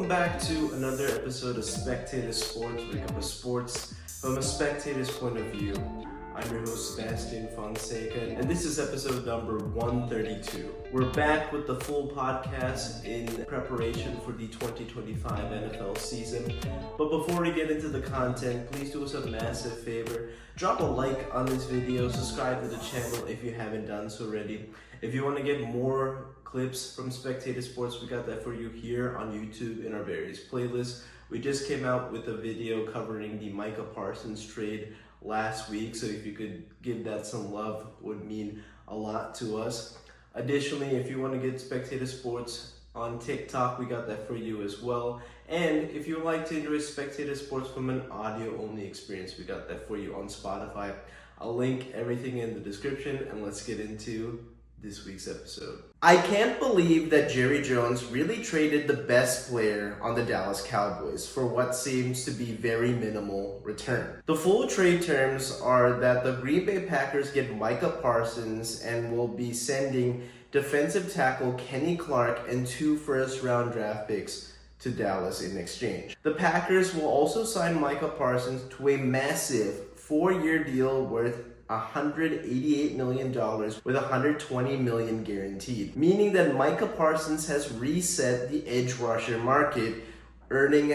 Welcome back to another episode of Spectator Sports, where we cover sports from a spectator's point of view. I'm your host, Sebastian Fonseca, and this is episode number 132. We're back with the full podcast in preparation for the 2025 NFL season. But before we get into the content, please do us a massive favor. Drop a like on this video, subscribe to the channel if you haven't done so already. If you want to get more clips from Spectator Sports, we got that for you here on YouTube in our various playlists. We just came out with a video covering the Micah Parsons trade last week, so if you could give that some love, would mean a lot to us. Additionally, if you want to get Spectator Sports on TikTok, we got that for you as well. And if you would like to enjoy Spectator Sports from an audio-only experience, we got that for you on Spotify. I'll link everything in the description, and let's get into this week's episode. I can't believe that Jerry Jones really traded the best player on the Dallas Cowboys for what seems to be very minimal return. The full trade terms are that the Green Bay Packers get Micah Parsons and will be sending defensive tackle Kenny Clark and 2 first-round draft picks to Dallas in exchange. The Packers will also sign Micah Parsons to a massive 4-year deal worth $188 million with $120 million guaranteed, meaning that Micah Parsons has reset the edge rusher market, earning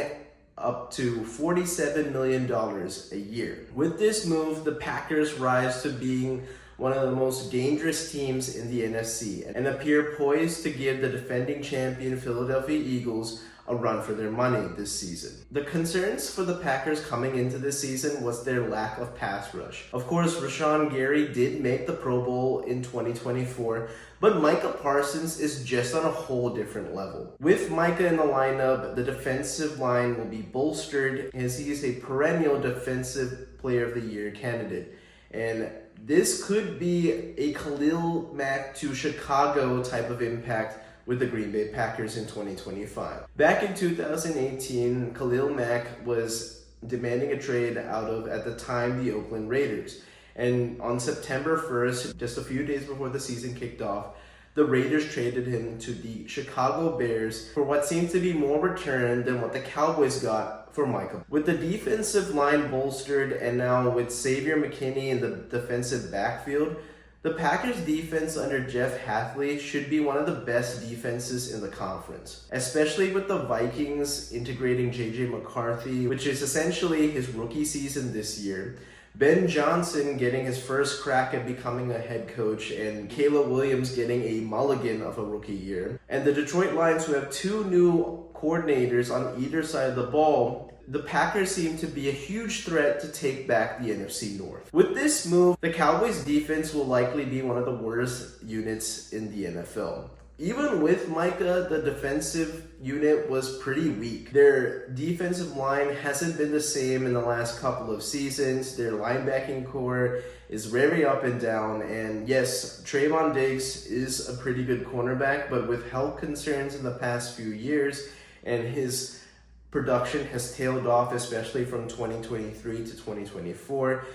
up to $47 million a year. With this move, the Packers rise to being one of the most dangerous teams in the NFC and appear poised to give the defending champion Philadelphia Eagles a run for their money this season. The concerns for the Packers coming into this season was their lack of pass rush. Of course, Rashawn Gary did make the Pro Bowl in 2024, but Micah Parsons is just on a whole different level. With Micah in the lineup, the defensive line will be bolstered as he is a perennial Defensive Player of the Year candidate. And this could be a Khalil Mack to Chicago type of impact with the Green Bay Packers in 2025. Back in 2018, Khalil Mack was demanding a trade out of, at the time, the Oakland Raiders. And on September 1st, just a few days before the season kicked off, the Raiders traded him to the Chicago Bears for what seemed to be more return than what the Cowboys got for Micah. With the defensive line bolstered and now with Xavier McKinney in the defensive backfield, the Packers defense under Jeff Hafley should be one of the best defenses in the conference, especially with the Vikings integrating J.J. McCarthy, which is essentially his rookie season this year, Ben Johnson getting his first crack at becoming a head coach, and Caleb Williams getting a mulligan of a rookie year, and the Detroit Lions, who have 2 new coordinators on either side of the ball. The Packers seem to be a huge threat to take back the NFC North. With this move, the Cowboys defense will likely be one of the worst units in the NFL. Even with Micah, the defensive unit was pretty weak. Their defensive line hasn't been the same in the last couple of seasons. Their linebacking core is very up and down. And yes, Trayvon Diggs is a pretty good cornerback, but with health concerns in the past few years, and his production has tailed off, especially from 2023 to 2024.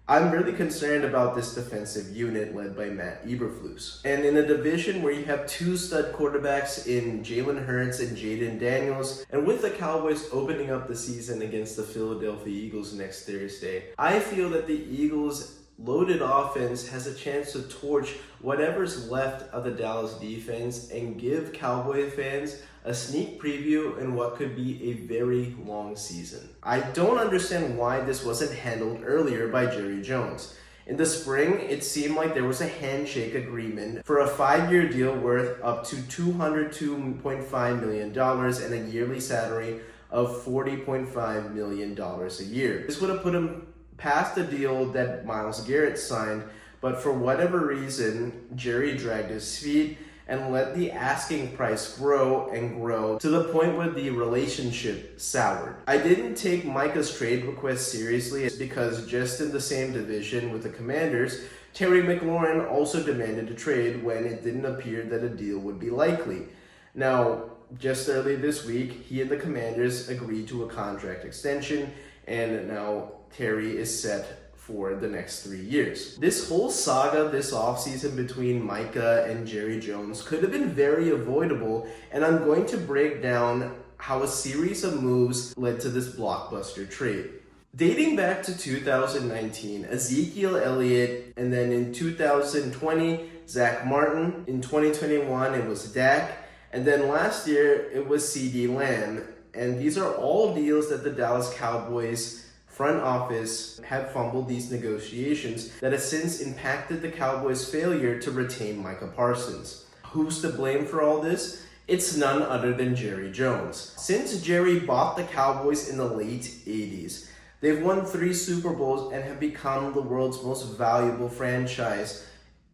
I'm really concerned about this defensive unit led by Matt Eberflus. And in a division where you have 2 stud quarterbacks in Jalen Hurts and Jaden Daniels, and with the Cowboys opening up the season against the Philadelphia Eagles next Thursday, I feel that the Eagles' loaded offense has a chance to torch whatever's left of the Dallas defense and give Cowboy fans a sneak preview in what could be a very long season. I don't understand why this wasn't handled earlier by Jerry Jones. In the spring, it seemed like there was a handshake agreement for a 5-year deal worth up to $202.5 million and a yearly salary of $40.5 million a year. This would have put him past the deal that Myles Garrett signed, but for whatever reason, Jerry dragged his feet and let the asking price grow and grow to the point where the relationship soured. I didn't take Micah's trade request seriously because just in the same division with the Commanders, Terry McLaurin also demanded a trade when it didn't appear that a deal would be likely. Now, just early this week, he and the Commanders agreed to a contract extension, and now Terry is set for the next 3 years. This whole saga this offseason between Micah and Jerry Jones could have been very avoidable, and I'm going to break down how a series of moves led to this blockbuster trade. Dating back to 2019, Ezekiel Elliott, and then in 2020, Zach Martin. In 2021, it was Dak, and then last year, it was CeeDee Lamb. And these are all deals that the Dallas Cowboys front office had fumbled these negotiations that has since impacted the Cowboys' failure to retain Micah Parsons. Who's to blame for all this? It's none other than Jerry Jones. Since Jerry bought the Cowboys in the late 80s, they've won 3 Super Bowls and have become the world's most valuable franchise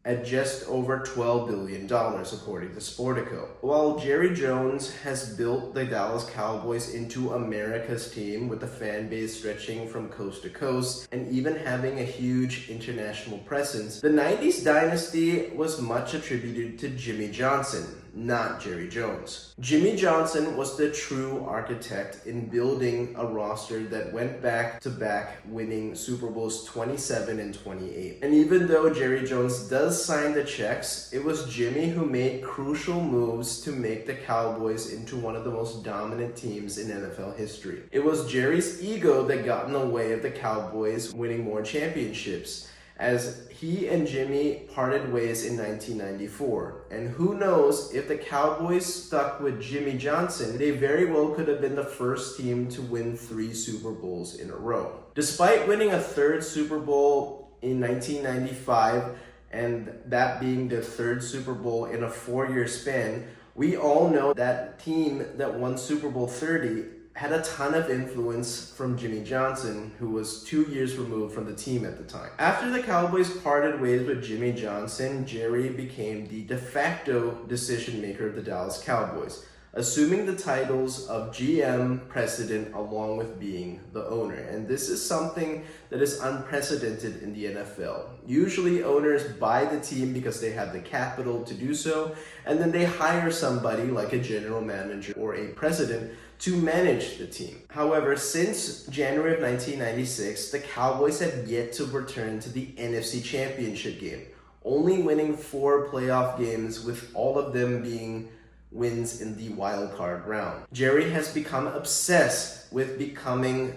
at just over $12 billion, according to Sportico. While Jerry Jones has built the Dallas Cowboys into America's team with a fan base stretching from coast to coast and even having a huge international presence, the 90s dynasty was much attributed to Jimmy Johnson, not Jerry Jones. Jimmy Johnson was the true architect in building a roster that went back-to-back, winning Super Bowls 27 and 28. And even though Jerry Jones does sign the checks, it was Jimmy who made crucial moves to make the Cowboys into one of the most dominant teams in NFL history. It was Jerry's ego that got in the way of the Cowboys winning more championships, as he and Jimmy parted ways in 1994. And who knows, if the Cowboys stuck with Jimmy Johnson, they very well could have been the first team to win 3 Super Bowls in a row. Despite winning a 3rd Super Bowl in 1995, and that being the 3rd Super Bowl in a 4-year span, we all know that team that won Super Bowl 30 had a ton of influence from Jimmy Johnson, who was 2 years removed from the team at the time. After the Cowboys parted ways with Jimmy Johnson, Jerry became the de facto decision maker of the Dallas Cowboys, assuming the titles of GM, president, along with being the owner. And this is something that is unprecedented in the NFL. Usually owners buy the team because they have the capital to do so, and then they hire somebody like a general manager or a president to manage the team. However, since January of 1996, the Cowboys have yet to return to the NFC Championship game, only winning 4 playoff games, with all of them being wins in the wild card round. Jerry has become obsessed with becoming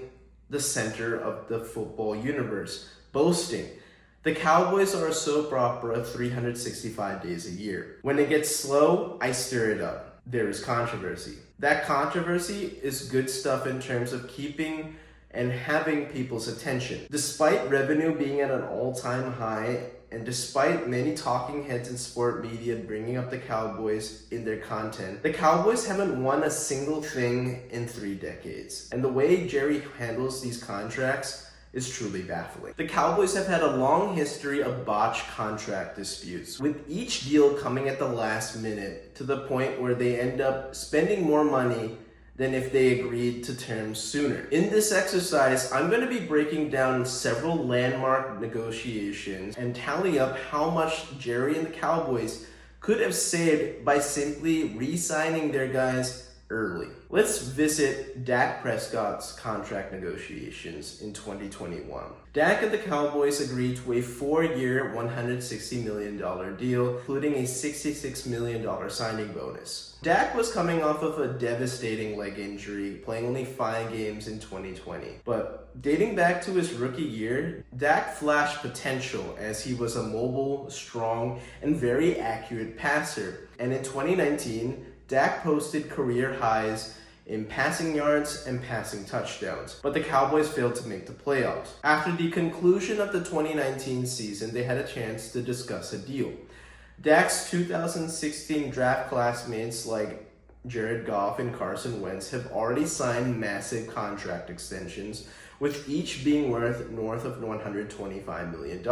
the center of the football universe, boasting, "The Cowboys are a soap opera 365 days a year. When it gets slow, I stir it up. There is controversy." That controversy is good stuff in terms of keeping and having people's attention. Despite revenue being at an all-time high, and despite many talking heads in sport media bringing up the Cowboys in their content, the Cowboys haven't won a single thing in 3 decades. And the way Jerry handles these contracts is truly baffling. The Cowboys have had a long history of botched contract disputes, with each deal coming at the last minute to the point where they end up spending more money than if they agreed to terms sooner. In this exercise, I'm going to be breaking down several landmark negotiations and tally up how much Jerry and the Cowboys could have saved by simply re-signing their guys early. Let's visit Dak Prescott's contract negotiations in 2021. Dak and the Cowboys agreed to a 4-year, $160 million deal, including a $66 million signing bonus. Dak was coming off of a devastating leg injury, playing only 5 games in 2020. But dating back to his rookie year, Dak flashed potential as he was a mobile, strong, and very accurate passer. And in 2019, Dak posted career highs in passing yards and passing touchdowns, but the Cowboys failed to make the playoffs. After the conclusion of the 2019 season, they had a chance to discuss a deal. Dak's 2016 draft classmates like Jared Goff and Carson Wentz have already signed massive contract extensions, with each being worth north of $125 million.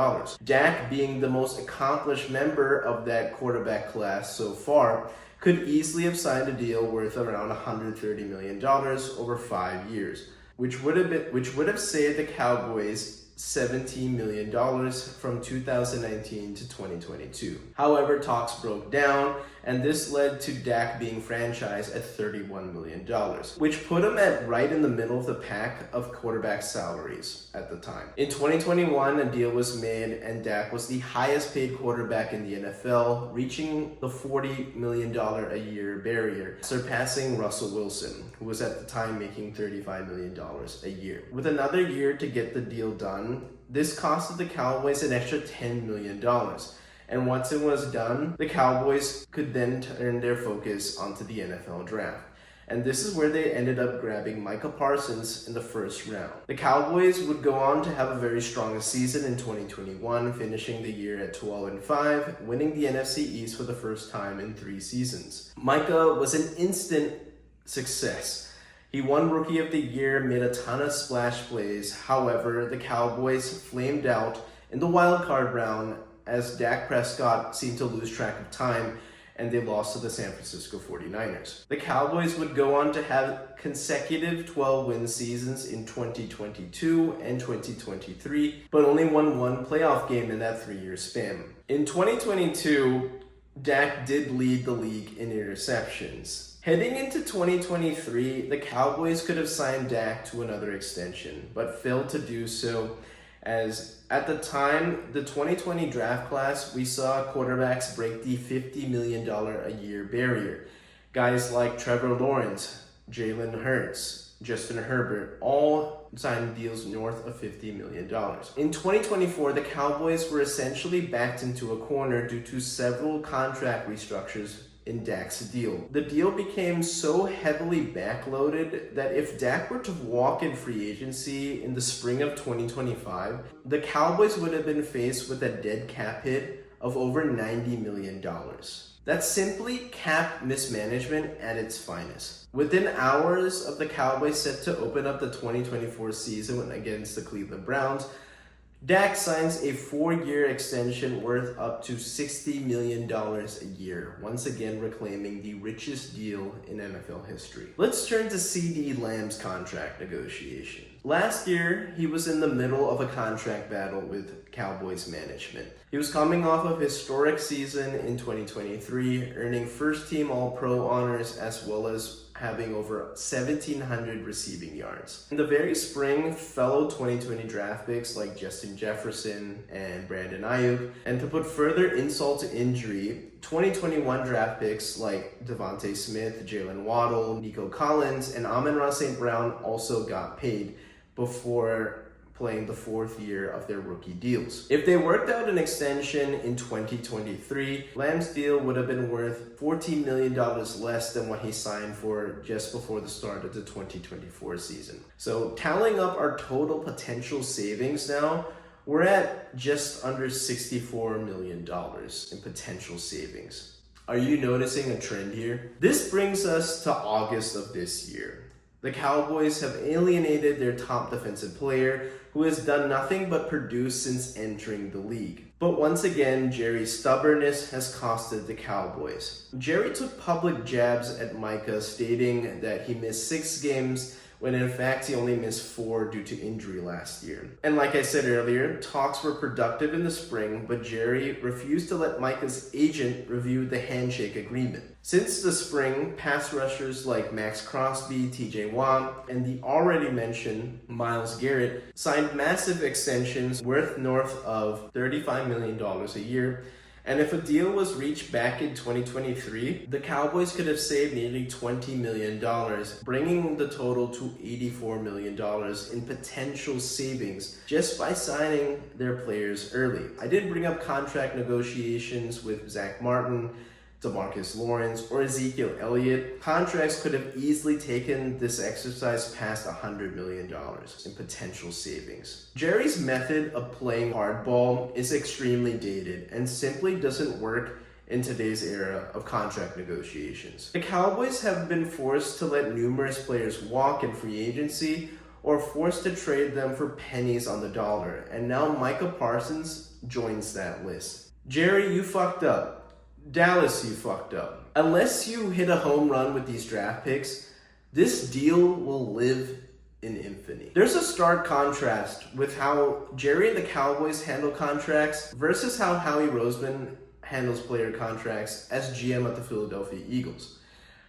Dak, being the most accomplished member of that quarterback class so far, could easily have signed a deal worth around $130 million over 5 years, which would have saved the Cowboys $17 million from 2019 to 2022. However, talks broke down, and this led to Dak being franchised at $31 million, which put him right in the middle of the pack of quarterback salaries at the time. In 2021, a deal was made, and Dak was the highest paid quarterback in the NFL, reaching the $40 million a year barrier, surpassing Russell Wilson, who was at the time making $35 million a year. With another year to get the deal done, this costed the Cowboys an extra $10 million. And once it was done, the Cowboys could then turn their focus onto the NFL draft. And this is where they ended up grabbing Micah Parsons in the first round. The Cowboys would go on to have a very strong season in 2021, finishing the year at 12-5, winning the NFC East for the first time in 3 seasons. Micah was an instant success. He won Rookie of the Year, made a ton of splash plays. However, the Cowboys flamed out in the wild card round as Dak Prescott seemed to lose track of time, and they lost to the San Francisco 49ers. The Cowboys would go on to have consecutive 12-win seasons in 2022 and 2023, but only won 1 playoff game in that 3-year span. In 2022, Dak did lead the league in interceptions. Heading into 2023, the Cowboys could have signed Dak to another extension, but failed to do so, as at the time, the 2020 draft class, we saw quarterbacks break the $50 million a year barrier. Guys like Trevor Lawrence, Jalen Hurts, Justin Herbert, all signed deals north of $50 million. In 2024, the Cowboys were essentially backed into a corner due to several contract restructures in Dak's deal. The deal became so heavily backloaded that if Dak were to walk in free agency in the spring of 2025, the Cowboys would have been faced with a dead cap hit of over $90 million. That's simply cap mismanagement at its finest. Within hours of the Cowboys set to open up the 2024 season against the Cleveland Browns, Dak signs a 4-year extension worth up to $60 million a year, once again reclaiming the richest deal in NFL history. Let's turn to CeeDee Lamb's contract negotiation. Last year, he was in the middle of a contract battle with Cowboys management. He was coming off of a historic season in 2023, earning first-team All-Pro honors as well as having over 1,700 receiving yards. In the very spring, fellow 2020 draft picks like Justin Jefferson and Brandon Ayuk, and to put further insult to injury, 2021 draft picks like Devontae Smith, Jalen Waddle, Nico Collins, and Amon-Ra St. Brown also got paid before playing the 4th year of their rookie deals. If they worked out an extension in 2023, Lamb's deal would have been worth $14 million less than what he signed for just before the start of the 2024 season. So tallying up our total potential savings now, we're at just under $64 million in potential savings. Are you noticing a trend here? This brings us to August of this year. The Cowboys have alienated their top defensive player, who has done nothing but produce since entering the league. But once again, Jerry's stubbornness has costed the Cowboys. Jerry took public jabs at Micah, stating that he missed 6 games when in fact he only missed 4 due to injury last year. And like I said earlier, talks were productive in the spring, but Jerry refused to let Micah's agent review the handshake agreement. Since the spring, pass rushers like Max Crosby, TJ Watt, and the already mentioned Myles Garrett signed massive extensions worth north of $35 million a year. And if a deal was reached back in 2023, the Cowboys could have saved nearly $20 million, bringing the total to $84 million in potential savings just by signing their players early. I did bring up contract negotiations with Zach Martin, DeMarcus Lawrence, or Ezekiel Elliott. Contracts could have easily taken this exercise past $100 million in potential savings. Jerry's method of playing hardball is extremely dated and simply doesn't work in today's era of contract negotiations. The Cowboys have been forced to let numerous players walk in free agency or forced to trade them for pennies on the dollar, and now Micah Parsons joins that list. Jerry, you fucked up. Dallas, you fucked up. Unless you hit a home run with these draft picks, this deal will live in infamy. There's a stark contrast with how Jerry and the Cowboys handle contracts versus how Howie Roseman handles player contracts as GM at the Philadelphia Eagles.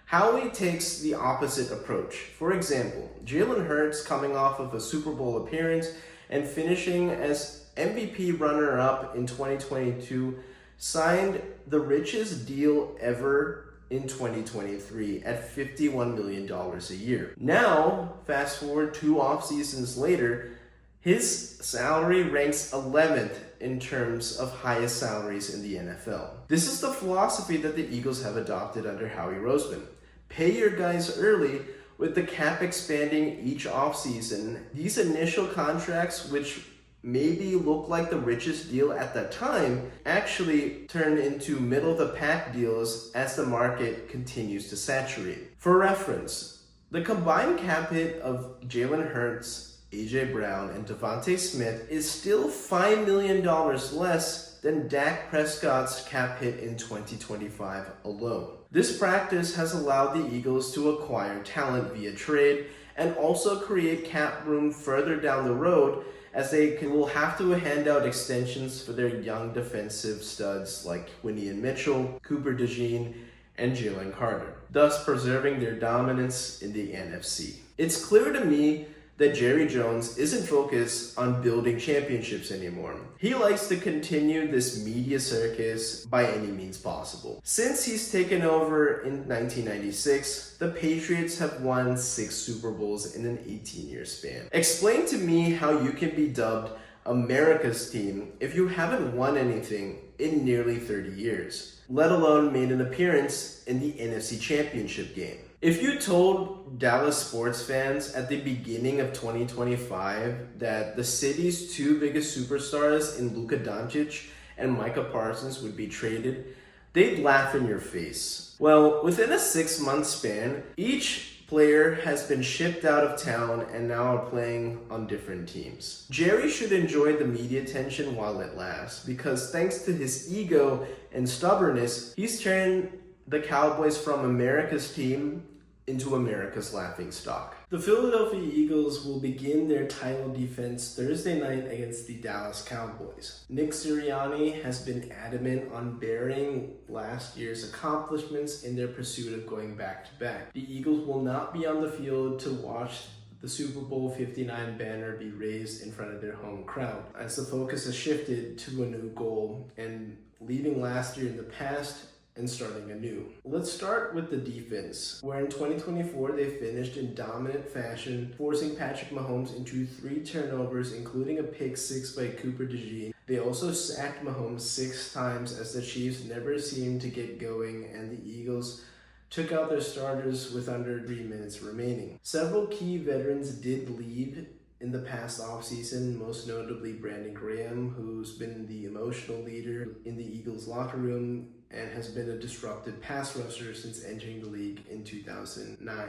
Howie takes the opposite approach. For example, Jalen Hurts, coming off of a Super Bowl appearance and finishing as MVP runner-up in 2022, signed the richest deal ever in 2023 at $51 million a year. Now, fast forward 2 off seasons later, his salary ranks 11th in terms of highest salaries in the NFL. This is the philosophy that the Eagles have adopted under Howie Roseman. Pay your guys early, with the cap expanding each offseason. These initial contracts, which maybe look like the richest deal at that time, actually turn into middle-of-the-pack deals as the market continues to saturate. For reference, the combined cap hit of Jalen Hurts, AJ Brown, and Devontae Smith is still $5 million less than Dak Prescott's cap hit in 2025 alone. This practice has allowed the Eagles to acquire talent via trade and also create cap room further down the road, as they will have to hand out extensions for their young defensive studs like Quinion Mitchell, Cooper DeJean, and Jalen Carter, thus preserving their dominance in the NFC. It's clear to me that Jerry Jones isn't focused on building championships anymore. He likes to continue this media circus by any means possible. Since he's taken over in 1996, the Patriots have won 6 Super Bowls in an 18-year span. Explain to me how you can be dubbed America's team if you haven't won anything in nearly 30 years, let alone made an appearance in the NFC Championship game. If you told Dallas sports fans at the beginning of 2025 that the city's 2 biggest superstars in Luka Doncic and Micah Parsons would be traded, they'd laugh in your face. Well, within a 6-month span, each player has been shipped out of town and now are playing on different teams. Jerry should enjoy the media attention while it lasts, because thanks to his ego and stubbornness, he's turned the Cowboys from America's team into America's laughingstock. The Philadelphia Eagles will begin their title defense Thursday night against the Dallas Cowboys. Nick Sirianni has been adamant on burying last year's accomplishments in their pursuit of going back-to-back. The Eagles will not be on the field to watch the Super Bowl 59 banner be raised in front of their home crowd, as the focus has shifted to a new goal and leaving last year in the past and starting anew. Let's start with the defense, where in 2024 they finished in dominant fashion, forcing Patrick Mahomes into 3 turnovers, including a pick 6 by Cooper DeJean. They also sacked Mahomes 6 times, as the Chiefs never seemed to get going, and the Eagles took out their starters with under 3 minutes remaining. Several key veterans did leave in the past offseason, most notably Brandon Graham, who's been the emotional leader in the Eagles locker room and has been a disruptive pass rusher since entering the league in 2009.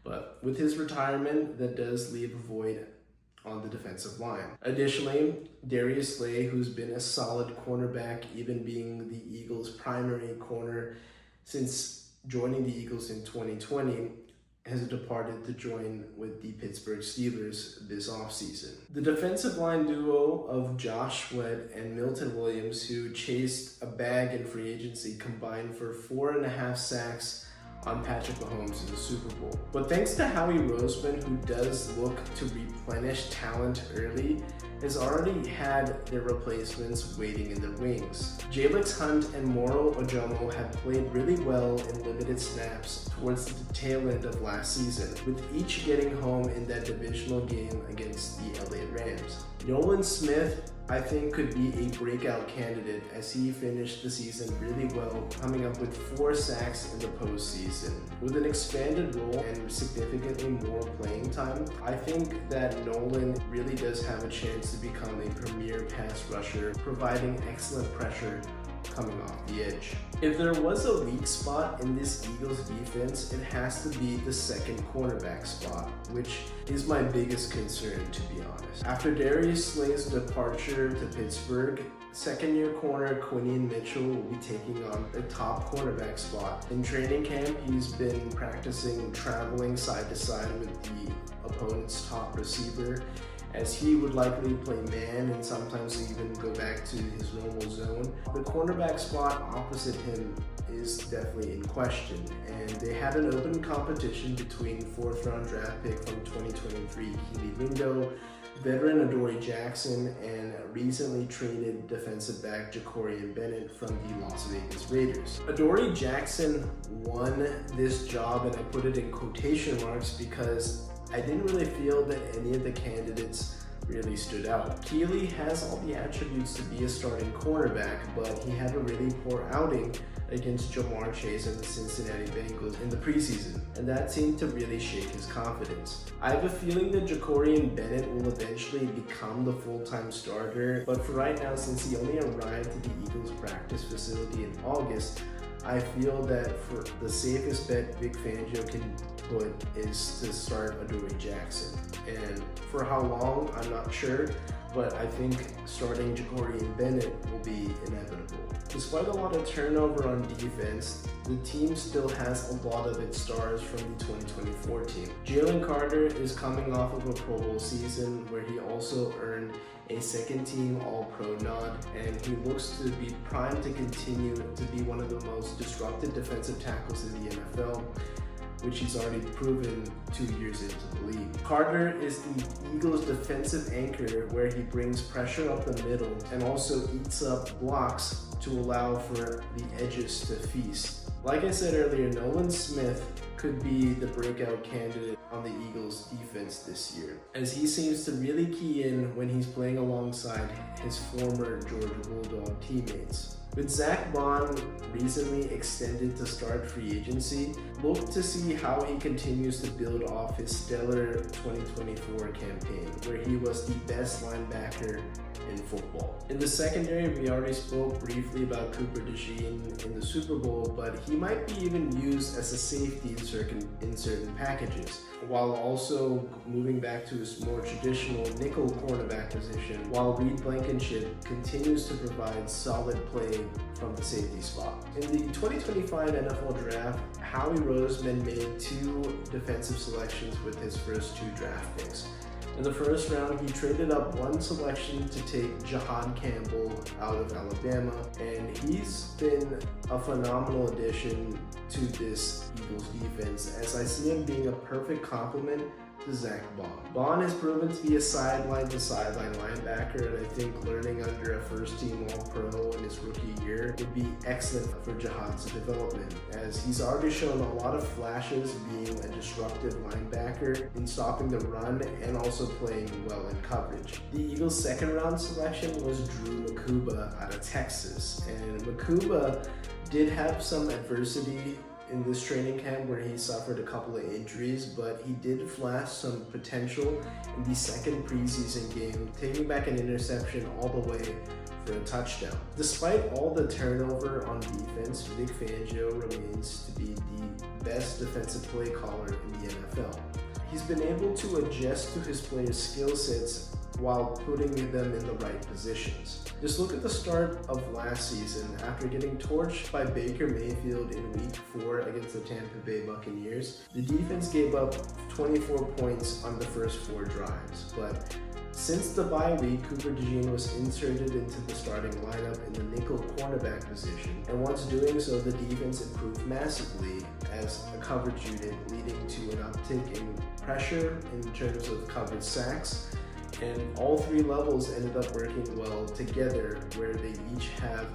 But with his retirement, that does leave a void on the defensive line. Additionally, Darius Slay, who's been a solid cornerback, even being the Eagles' primary corner since joining the Eagles in 2020, has departed to join with the Pittsburgh Steelers this offseason. The defensive line duo of Josh Sweat and Milton Williams, who chased a bag in free agency, combined for 4.5 sacks on Patrick Mahomes in the Super Bowl. But thanks to Howie Roseman, who does look to replenish talent early, has already had their replacements waiting in the wings. Jalix Hunt and Moro Ojomo have played really well in limited snaps towards the tail end of last season, with each getting home in that divisional game against the LA Rams. Nolan Smith, I think, could be a breakout candidate, as he finished the season really well, coming up with 4 sacks in the postseason. With an expanded role and significantly more playing time, I think that Nolan really does have a chance to become a premier pass rusher, providing excellent pressure coming off the edge. If there was a weak spot in this Eagles defense, it has to be the second cornerback spot, which is my biggest concern, to be honest. After Darius Slay's departure to Pittsburgh, second-year corner Quinion Mitchell will be taking on the top cornerback spot. In training camp, he's been practicing traveling side to side with the opponent's top receiver, as he would likely play man and sometimes even go back to his normal zone. The cornerback spot opposite him is definitely in question, and they had an open competition between 4th-round draft pick from 2023 Keely Ringo, veteran Adoree Jackson, and recently traded defensive back Jacorian Bennett from the Las Vegas Raiders. Adoree Jackson won this job, and I put it in quotation marks because I didn't really feel that any of the candidates really stood out. Keely has all the attributes to be a starting cornerback, but he had a really poor outing against Jamar Chase and the Cincinnati Bengals in the preseason, and that seemed to really shake his confidence. I have a feeling that Jacorian Bennett will eventually become the full-time starter, but for right now, since he only arrived at the Eagles practice facility in August, I feel that for the safest bet Vic Fangio can put is to start Adoree Jackson. And for how long, I'm not sure, but I think starting Jacorian Bennett will be inevitable. Despite a lot of turnover on defense, the team still has a lot of its stars from the 2024 team. Jalen Carter is coming off of a Pro Bowl season where he also earned a second-team All-Pro nod, and he looks to be primed to continue to be one of the most disruptive defensive tackles in the NFL, which he's already proven 2 years into the league. Carter is the Eagles' defensive anchor, where he brings pressure up the middle and also eats up blocks to allow for the edges to feast. Like I said earlier, Nolan Smith could be the breakout candidate on the Eagles defense this year, as he seems to really key in when he's playing alongside his former Georgia Bulldog teammates. With Zach Bond recently extended to start free agency, look to see how he continues to build off his stellar 2024 campaign, where he was the best linebacker in football. In the secondary, we already spoke briefly about Cooper DeJean in the Super Bowl, but he might be even used as a safety in certain packages, while also moving back to his more traditional nickel cornerback position, while Reed Blankenship continues to provide solid play from the safety spot. In the 2025 NFL Draft, Howie Roseman made 2 defensive selections with his first 2 draft picks. In the first round, he traded up 1 selection to take Jahad Campbell out of Alabama, and he's been a phenomenal addition to this Eagles defense, as I see him being a perfect complement to Zach Bond. Bond has proven to be a sideline-to-sideline linebacker, and I think learning under a first-team All-Pro in his rookie year would be excellent for Jahad's development, as he's already shown a lot of flashes being a disruptive linebacker in stopping the run and also playing well in coverage. The Eagles' second-round selection was Drew Makuba out of Texas, and Makuba did have some adversity in this training camp where he suffered a couple of injuries, but he did flash some potential in the second preseason game, taking back an interception all the way for a touchdown. Despite all the turnover on defense, Vic Fangio remains to be the best defensive play caller in the NFL. He's been able to adjust to his players' skill sets while putting them in the right positions. Just look at the start of last season. After getting torched by Baker Mayfield in Week 4 against the Tampa Bay Buccaneers, the defense gave up 24 points on the first 4 drives. But since the bye week, Cooper DeJean was inserted into the starting lineup in the nickel cornerback position, and once doing so, the defense improved massively as a coverage unit, leading to an uptick in pressure in terms of coverage sacks, and all 3 levels ended up working well together, where they each have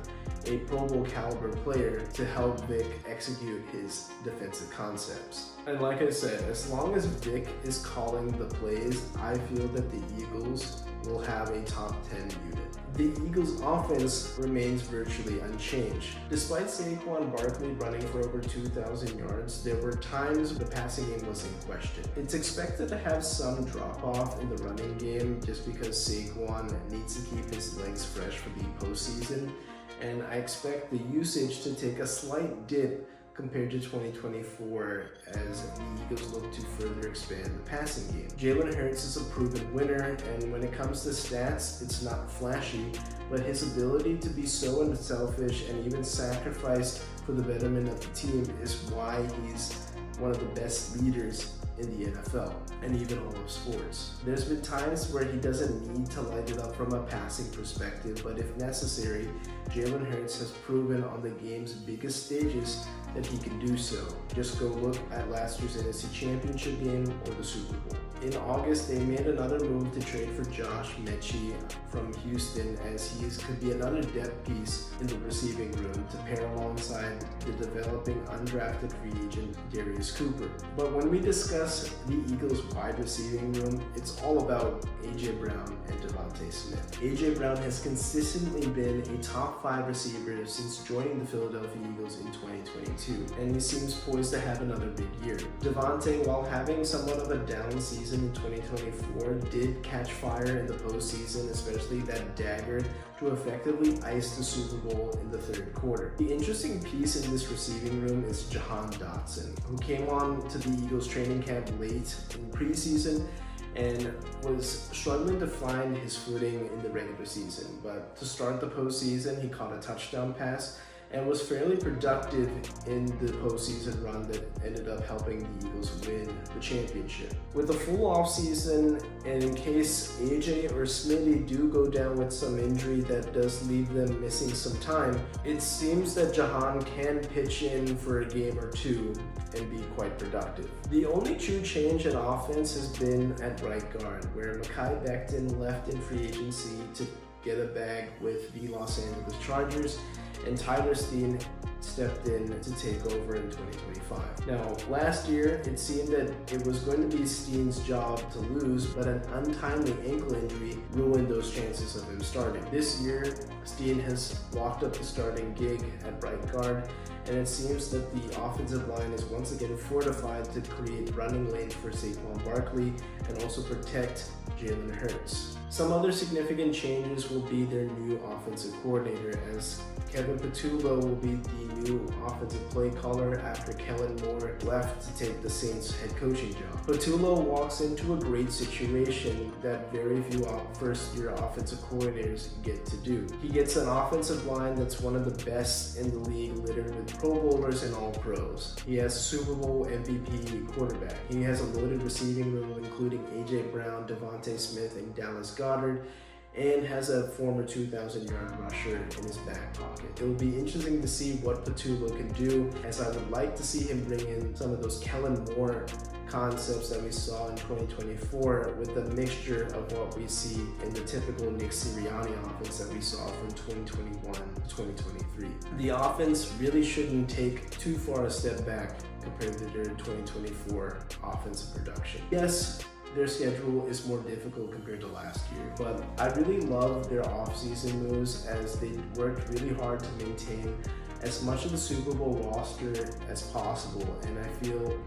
a Pro Bowl caliber player to help Vic execute his defensive concepts. And like I said, as long as Vic is calling the plays, I feel that the Eagles will have a top 10 unit. The Eagles' offense remains virtually unchanged. Despite Saquon Barkley running for over 2,000 yards, there were times the passing game was in question. It's expected to have some drop-off in the running game just because Saquon needs to keep his legs fresh for the postseason, and I expect the usage to take a slight dip compared to 2024 as the Eagles look to further expand the passing game. Jalen Hurts is a proven winner, and when it comes to stats, it's not flashy, but his ability to be so unselfish and even sacrifice for the betterment of the team is why he's one of the best leaders in the NFL and even all of sports. There's been times where he doesn't need to light it up from a passing perspective, but if necessary, Jalen Hurts has proven on the game's biggest stages that he can do so. Just go look at last year's NFC Championship game or the Super Bowl. In August, they made another move to trade for Josh Mechie from Houston, as he could be another depth piece in the receiving room to pair alongside the developing undrafted free agent Darius Cooper. But when we discuss the Eagles' wide receiving room, it's all about A.J. Brown and Devontae Smith. A.J. Brown has consistently been a top 5 receiver since joining the Philadelphia Eagles in 2022, and he seems poised to have another big year. Devontae, while having somewhat of a down season in 2024, did catch fire in the postseason, especially that dagger to effectively ice the Super Bowl in the third quarter. The interesting piece in this receiving room is Jahan Dotson, who came on to the Eagles training camp late in preseason and was struggling to find his footing in the regular season. But to start the postseason, he caught a touchdown pass and was fairly productive in the postseason run that ended up helping the Eagles win the championship. With a full offseason, and in case AJ or Smitty do go down with some injury that does leave them missing some time, it seems that Jahan can pitch in for a game or two and be quite productive. The only true change in offense has been at right guard, where Micah Becton left in free agency to get a bag with the Los Angeles Chargers, and Tyler Steen stepped in to take over in 2025. Now, last year, it seemed that it was going to be Steen's job to lose, but an untimely ankle injury ruined those chances of him starting. This year, Steen has locked up the starting gig at right guard, and it seems that the offensive line is once again fortified to create running lanes for Saquon Barkley and also protect Jalen Hurts. Some other significant changes will be their new offensive coordinator, as Kevin Patullo will be the new offensive play caller after Kellen Moore left to take the Saints head coaching job. Patullo walks into a great situation that very few first-year offensive coordinators get to do. He gets an offensive line that's one of the best in the league, littered with Pro Bowlers and All Pros. He has a Super Bowl MVP quarterback. He has a loaded receiving room, including A.J. Brown, Devontae Smith, and Dallas Goedert, and has a former 2,000-yard rusher in his back pocket. It will be interesting to see what Patullo can do, as I would like to see him bring in some of those Kellen Moore concepts that we saw in 2024 with a mixture of what we see in the typical Nick Sirianni offense that we saw from 2021 to 2023. The offense really shouldn't take too far a step back compared to their 2024 offensive production. Yes, their schedule is more difficult compared to last year, but I really love their offseason moves, as they worked really hard to maintain as much of the Super Bowl roster as possible, and I feel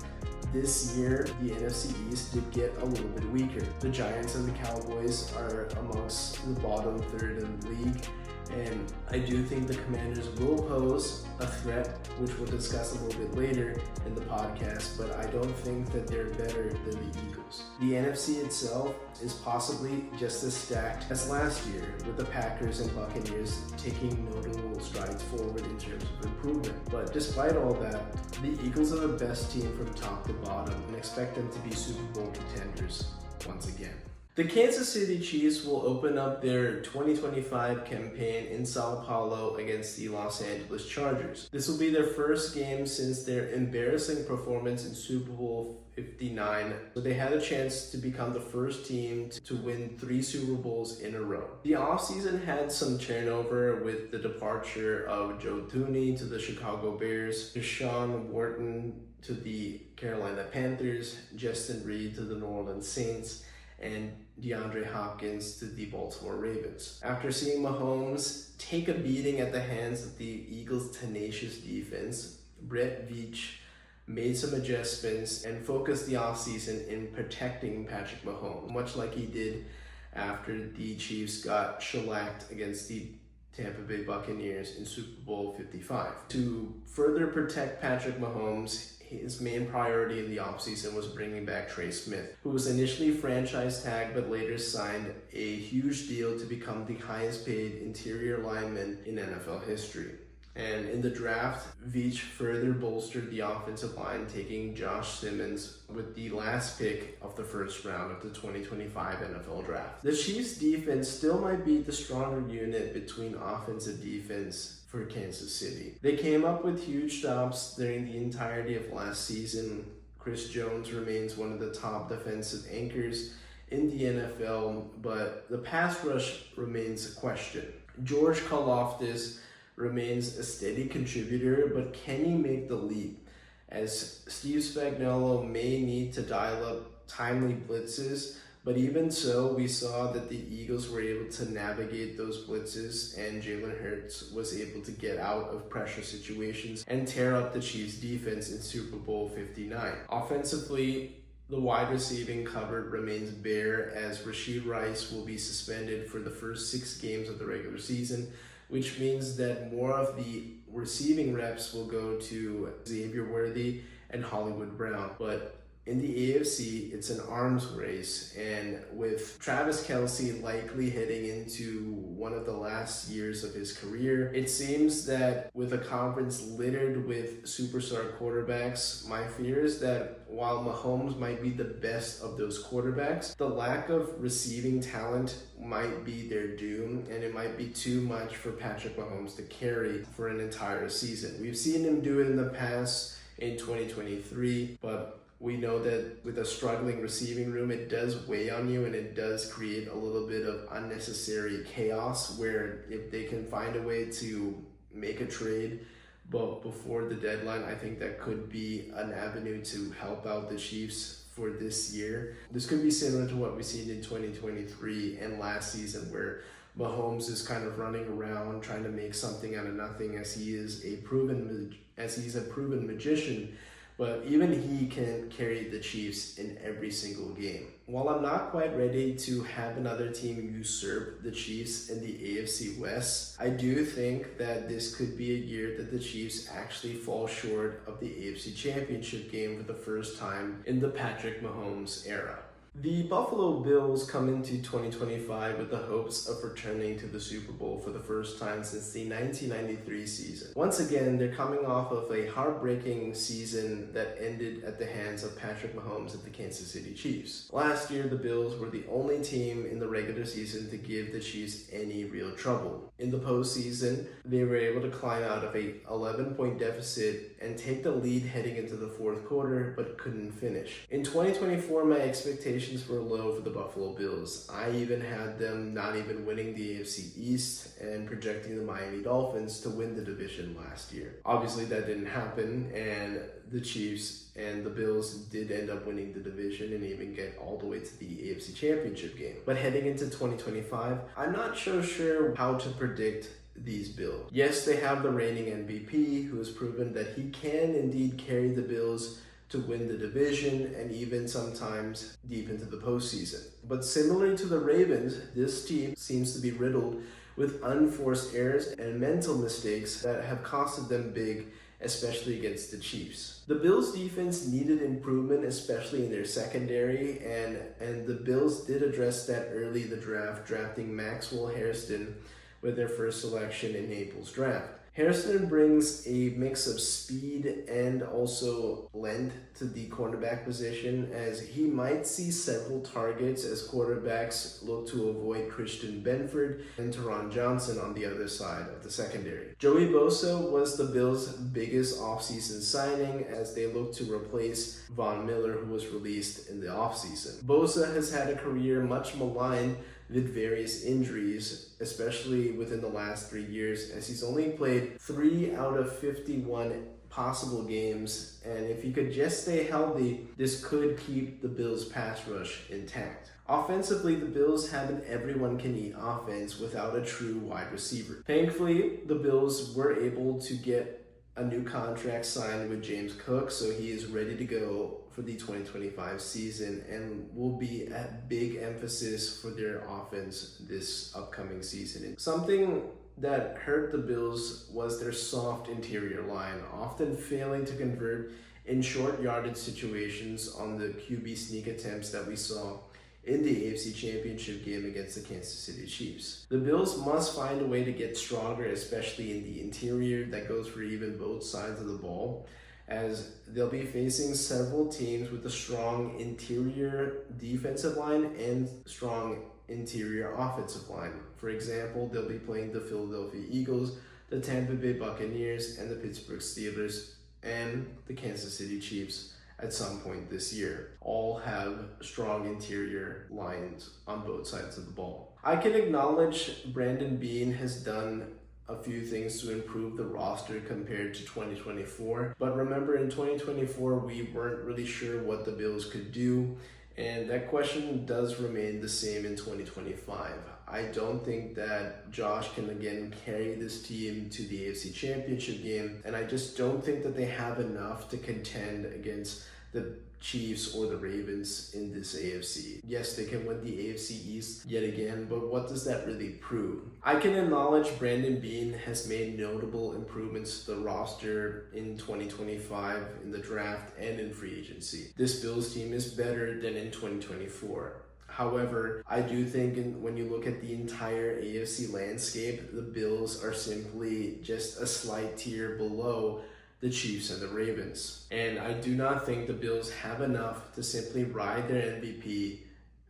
this year the NFC East did get a little bit weaker. The Giants and the Cowboys are amongst the bottom third in the league, and I do think the Commanders will pose a threat, which we'll discuss a little bit later in the podcast, but I don't think that they're better than the Eagles. The NFC itself is possibly just as stacked as last year, with the Packers and Buccaneers taking notable strides forward in terms of improvement. But despite all that, the Eagles are the best team from top to bottom, and expect them to be Super Bowl contenders once again. The Kansas City Chiefs will open up their 2025 campaign in Sao Paulo against the Los Angeles Chargers. This will be their first game since their embarrassing performance in Super Bowl 59, so they had a chance to become the first team to win 3 Super Bowls in a row. The offseason had some turnover with the departure of Joe Thuney to the Chicago Bears, Deshaun Wharton to the Carolina Panthers, Justin Reed to the New Orleans Saints, and DeAndre Hopkins to the Baltimore Ravens. After seeing Mahomes take a beating at the hands of the Eagles' tenacious defense, Brett Veach made some adjustments and focused the offseason in protecting Patrick Mahomes, much like he did after the Chiefs got shellacked against the Tampa Bay Buccaneers in Super Bowl 55. To further protect Patrick Mahomes, his main priority in the offseason was bringing back Trey Smith, who was initially franchise tagged but later signed a huge deal to become the highest paid interior lineman in NFL history. And in the draft, Veach further bolstered the offensive line, taking Josh Simmons with the last pick of the first round of the 2025 NFL Draft. The Chiefs' defense still might be the stronger unit between offense and defense for Kansas City. They came up with huge stops during the entirety of last season. Chris Jones remains one of the top defensive anchors in the NFL, but the pass rush remains a question. George Karlaftis remains a steady contributor, but can he make the leap? As Steve Spagnuolo may need to dial up timely blitzes, but even so, we saw that the Eagles were able to navigate those blitzes, and Jalen Hurts was able to get out of pressure situations and tear up the Chiefs' defense in Super Bowl 59. Offensively, the wide receiving cupboard remains bare, as Rashee Rice will be suspended for the first 6 games of the regular season, which means that more of the receiving reps will go to Xavier Worthy and Hollywood Brown. But in the AFC, it's an arms race, and with Travis Kelce likely heading into one of the last years of his career, it seems that with a conference littered with superstar quarterbacks, my fear is that while Mahomes might be the best of those quarterbacks, the lack of receiving talent might be their doom, and it might be too much for Patrick Mahomes to carry for an entire season. We've seen him do it in the past in 2023, but we know that with a struggling receiving room, it does weigh on you, and it does create a little bit of unnecessary chaos, where if they can find a way to make a trade but before the deadline, I think that could be an avenue to help out the Chiefs for this year. This could be similar to what we've seen in 2023 and last season, where Mahomes is kind of running around trying to make something out of nothing, as he's a proven magician. But even he can carry the Chiefs in every single game. While I'm not quite ready to have another team usurp the Chiefs in the AFC West, I do think that this could be a year that the Chiefs actually fall short of the AFC Championship game for the first time in the Patrick Mahomes era. The Buffalo Bills come into 2025 with the hopes of returning to the Super Bowl for the first time since the 1993 season. Once again, they're coming off of a heartbreaking season that ended at the hands of Patrick Mahomes and the Kansas City Chiefs. Last year, the Bills were the only team in the regular season to give the Chiefs any real trouble. In the postseason, they were able to climb out of a 11-point deficit and take the lead heading into the fourth quarter, but couldn't finish. In 2024, my expectations were low for the Buffalo Bills. I even had them not even winning the AFC East and projecting the Miami Dolphins to win the division last year. Obviously, that didn't happen, and the Chiefs and the Bills did end up winning the division and even get all the way to the AFC Championship game. But heading into 2025, I'm not so sure how to predict these Bills. Yes, they have the reigning MVP, who has proven that he can indeed carry the Bills to win the division and even sometimes deep into the postseason. But similarly to the Ravens, this team seems to be riddled with unforced errors and mental mistakes that have costed them big, especially against the Chiefs. The Bills' defense needed improvement, especially in their secondary, and the Bills did address that early in the draft, drafting Maxwell Hairston with their first selection in April's draft. Hairston brings a mix of speed and also length to the cornerback position, as he might see several targets as quarterbacks look to avoid Christian Benford and Teron Johnson on the other side of the secondary. Joey Bosa was the Bills' biggest offseason signing, as they look to replace Von Miller, who was released in the offseason. Bosa has had a career much maligned with various injuries, especially within the last 3 years, as he's only played 3 out of 51 possible games, and if he could just stay healthy, this could keep the Bills' pass rush intact. Offensively, the Bills have an everyone-can-eat offense without a true wide receiver. Thankfully, the Bills were able to get a new contract signed with James Cook, so he is ready to go for the 2025 season and will be a big emphasis for their offense this upcoming season. Something that hurt the Bills was their soft interior line, often failing to convert in short yardage situations on the QB sneak attempts that we saw in the AFC Championship game against the Kansas City Chiefs. The Bills must find a way to get stronger, especially in the interior. That goes for even both sides of the ball, as they'll be facing several teams with a strong interior defensive line and strong interior offensive line. For example, they'll be playing the Philadelphia Eagles, the Tampa Bay Buccaneers, and the Pittsburgh Steelers, and the Kansas City Chiefs at some point this year. All have strong interior lines on both sides of the ball. I can acknowledge Brandon Beane has done a few things to improve the roster compared to 2024. But remember, in 2024, we weren't really sure what the Bills could do, and that question does remain the same in 2025. I don't think that Josh can again carry this team to the AFC Championship game, and I just don't think that they have enough to contend against the Chiefs or the Ravens in this AFC. Yes, they can win the AFC East yet again, but what does that really prove? I can acknowledge Brandon Beane has made notable improvements to the roster in 2025 in the draft and in free agency. This Bills team is better than in 2024. However, I do think when you look at the entire AFC landscape, the Bills are simply just a slight tier below the Chiefs and the Ravens. And I do not think the Bills have enough to simply ride their MVP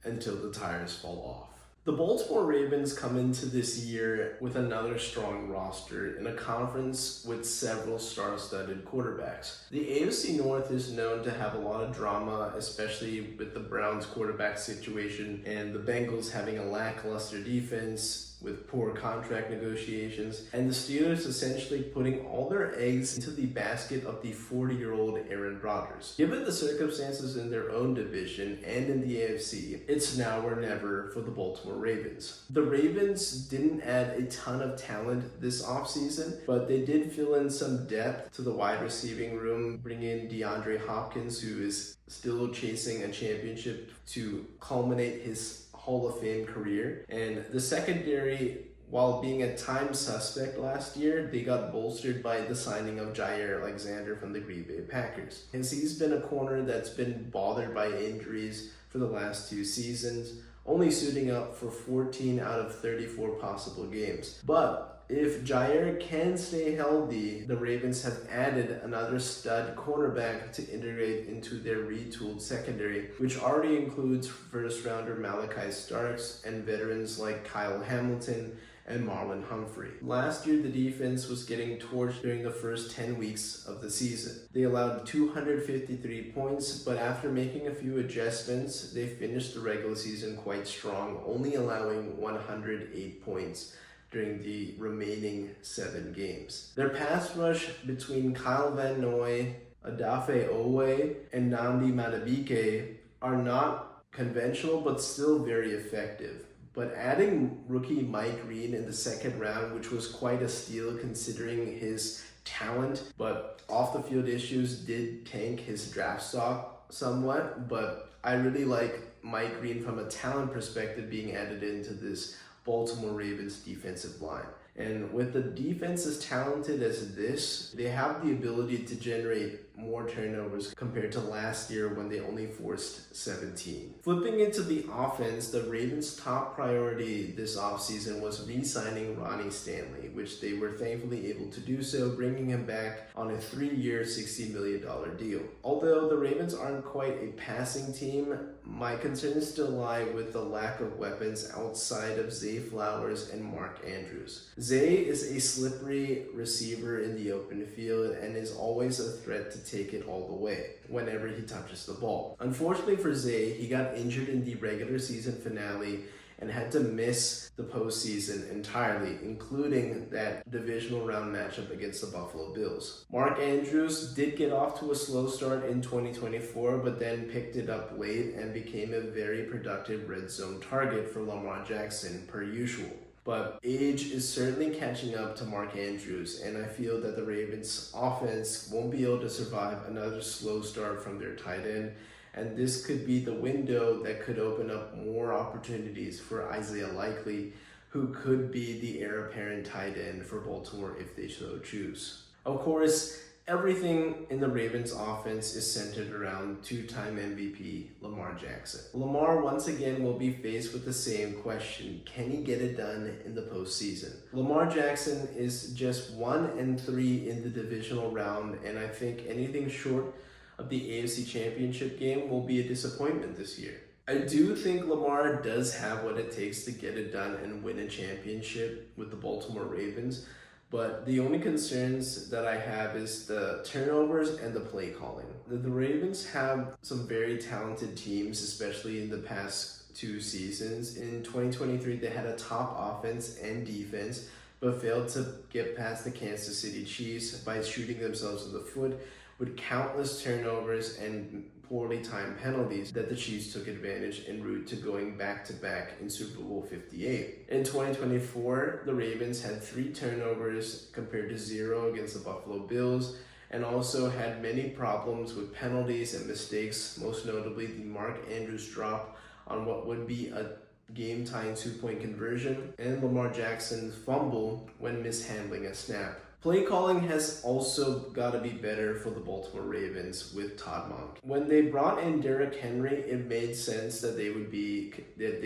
until the tires fall off. The Baltimore Ravens come into this year with another strong roster in a conference with several star-studded quarterbacks. The AFC North is known to have a lot of drama, especially with the Browns quarterback situation and the Bengals having a lackluster defense with poor contract negotiations, and the Steelers essentially putting all their eggs into the basket of the 40-year-old Aaron Rodgers. Given the circumstances in their own division and in the AFC, it's now or never for the Baltimore Ravens. The Ravens didn't add a ton of talent this offseason, but they did fill in some depth to the wide receiving room, bring in DeAndre Hopkins, who is still chasing a championship to culminate his Hall of Fame career. And the secondary, while being a time suspect last year, they got bolstered by the signing of Jair Alexander from the Green Bay Packers. And he's been a corner that's been bothered by injuries for the last 2 seasons, only suiting up for 14 out of 34 possible games. But if Jair can stay healthy, the Ravens have added another stud cornerback to integrate into their retooled secondary, which already includes first-rounder Malachi Starks and veterans like Kyle Hamilton and Marlon Humphrey. Last year, the defense was getting torched during the first 10 weeks of the season. They allowed 253 points, but after making a few adjustments, they finished the regular season quite strong, only allowing 108 points during the remaining 7 games. Their pass rush between Kyle Van Noy, Adafe Owe, and Nnamdi Madubuike are not conventional, but still very effective. But adding rookie Mike Green in the 2nd round, which was quite a steal considering his talent, but off the field issues did tank his draft stock somewhat. But I really like Mike Green from a talent perspective being added into this Baltimore Ravens defensive line. And with the defense as talented as this, they have the ability to generate more turnovers compared to last year when they only forced 17. Flipping into the offense, the Ravens' top priority this offseason was re-signing Ronnie Stanley, which they were thankfully able to do so, bringing him back on a 3-year, $60 million deal. Although the Ravens aren't quite a passing team, my concerns still lie with the lack of weapons outside of Zay Flowers and Mark Andrews. Zay is a slippery receiver in the open field and is always a threat to take it all the way whenever he touches the ball. Unfortunately for Zay, he got injured in the regular season finale and had to miss the postseason entirely, including that divisional round matchup against the Buffalo Bills. Mark Andrews did get off to a slow start in 2024, but then picked it up late and became a very productive red zone target for Lamar Jackson per usual. But age is certainly catching up to Mark Andrews, and I feel that the Ravens offense won't be able to survive another slow start from their tight end, and this could be the window that could open up more opportunities for Isaiah Likely, who could be the heir apparent tight end for Baltimore if they so choose. Of course, everything in the Ravens offense is centered around two-time MVP Lamar Jackson. Lamar once again will be faced with the same question: can he get it done in the postseason? Lamar Jackson is just 1-3 in the divisional round, and I think anything short of the AFC Championship game will be a disappointment this year. I do think Lamar does have what it takes to get it done and win a championship with the Baltimore Ravens, but the only concerns that I have is the turnovers and the play calling. The Ravens have some very talented teams, especially in the past 2 seasons. In 2023, they had a top offense and defense, but failed to get past the Kansas City Chiefs by shooting themselves in the foot with countless turnovers and poorly timed penalties that the Chiefs took advantage en route to going back-to-back in Super Bowl 58. In 2024, the Ravens had 3 turnovers compared to 0 against the Buffalo Bills, and also had many problems with penalties and mistakes, most notably the Mark Andrews drop on what would be a game-tying 2-point conversion, and Lamar Jackson's fumble when mishandling a snap. Play calling has also got to be better for the Baltimore Ravens with Todd Monk. When they brought in Derrick Henry, it made sense that they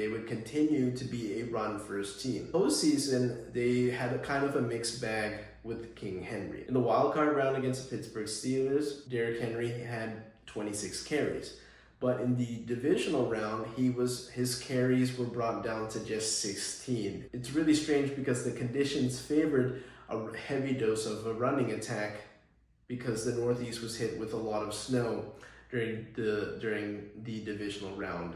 would continue to be a run-first team. Postseason, they had a kind of a mixed bag with King Henry. In the wildcard round against the Pittsburgh Steelers, Derrick Henry had 26 carries. But in the divisional round, his carries were brought down to just 16. It's really strange because the conditions favored a heavy dose of a running attack because the Northeast was hit with a lot of snow during the divisional round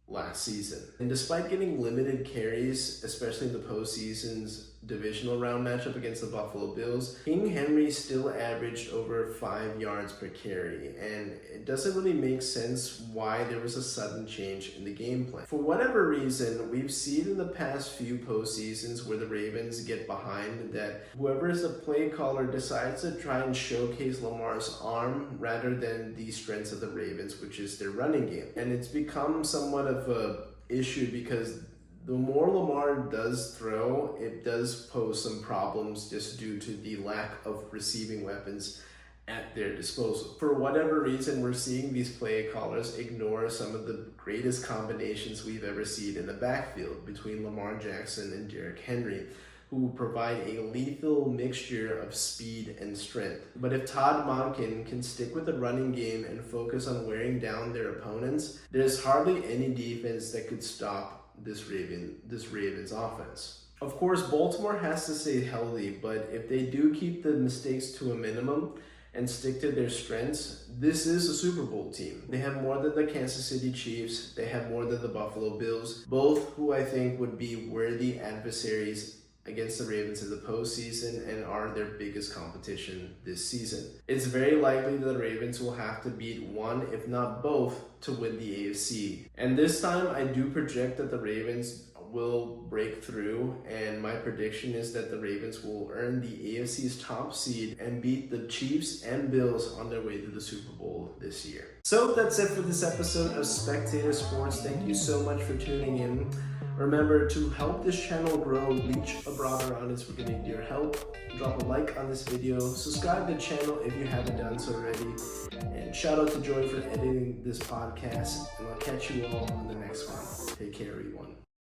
last season. And despite getting limited carries, especially in the postseason's divisional round matchup against the Buffalo Bills, King Henry still averaged over 5 yards per carry, and it doesn't really make sense why there was a sudden change in the game plan. For whatever reason, we've seen in the past few postseasons where the Ravens get behind that whoever is the play caller decides to try and showcase Lamar's arm rather than the strengths of the Ravens, which is their running game. And it's become somewhat of a issue because the more Lamar does throw, it does pose some problems just due to the lack of receiving weapons at their disposal. For whatever reason, we're seeing these play callers ignore some of the greatest combinations we've ever seen in the backfield between Lamar Jackson and Derrick Henry, who provide a lethal mixture of speed and strength. But if Todd Monken can stick with the running game and focus on wearing down their opponents, there's hardly any defense that could stop this Ravens offense. Of course, Baltimore has to stay healthy, but if they do keep the mistakes to a minimum and stick to their strengths, this is a Super Bowl team. They have more than the Kansas City Chiefs, they have more than the Buffalo Bills, both who I think would be worthy adversaries against the Ravens in the postseason and are their biggest competition this season. It's very likely that the Ravens will have to beat one, if not both, to win the AFC. And this time, I do project that the Ravens will break through, and my prediction is that the Ravens will earn the AFC's top seed and beat the Chiefs and Bills on their way to the Super Bowl this year. So that's it for this episode of Spectator Sports. Thank you so much for tuning in. Remember, to help this channel grow, reach a broader audience, we're gonna need your help. Drop a like on this video, subscribe to the channel if you haven't done so already, and shout out to Joy for editing this podcast, and I'll catch you all on the next one. Take care, everyone.